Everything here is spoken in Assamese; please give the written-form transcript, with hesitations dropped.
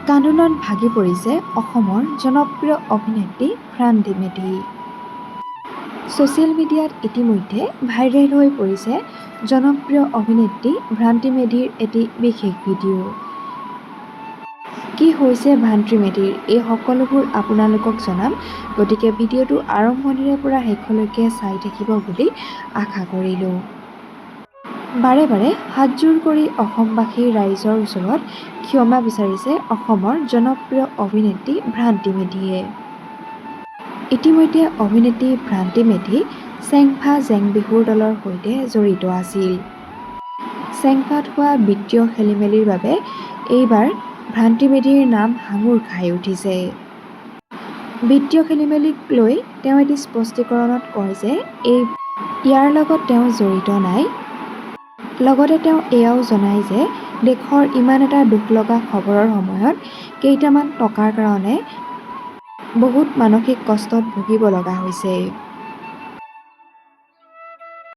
কান্দোনত ভাগি পৰিছে অসমৰ জনপ্ৰিয় অভিনেত্ৰী ভ্ৰান্তি মেধি। ছ'চিয়েল মিডিয়াত ইতিমধ্যে ভাইৰেল হৈ পৰিছে জনপ্ৰিয় অভিনেত্ৰী ভ্ৰান্তি মেধিৰ এটি বিশেষ ভিডিঅ'। কি হৈছে ভ্ৰান্তি মেধিৰ এই সকলোবোৰ আপোনালোকক জনাম, গতিকে ভিডিঅ'টো আৰম্ভণিৰে পৰা শেষলৈকে চাই থাকিব বুলি আশা কৰিলোঁ। বাৰে বাৰে হাতযোৰ কৰি অসমবাসী ৰাইজৰ ওচৰত ক্ষমা বিচাৰিছে অসমৰ জনপ্ৰিয় অভিনেত্ৰী ভ্ৰান্তি মেধিয়ে। ইতিমধ্যে অভিনেত্ৰী ভ্ৰান্তি মেধি চেংফা জেংবিহুৰ দলৰ সৈতে জড়িত আছিল। চেংফাত হোৱা বিত্তীয় খেলিমেলিৰ বাবে এইবাৰ ভ্ৰান্তি মেধিৰ নাম সাঙুৰ খাই উঠিছে। বিত্তীয় খেলিমেলিক লৈ তেওঁ এটি স্পষ্টীকৰণত কয় যে ইয়াৰ লগত তেওঁ জড়িত নাই। লগতে তেওঁ এয়াও জনায় যে দেশৰ ইমান এটা দুখ লগা খবৰৰ সময়ত কেইটামান টকাৰ কাৰণে বহুত মানসিক কষ্টত ভুগিব লগা হৈছে।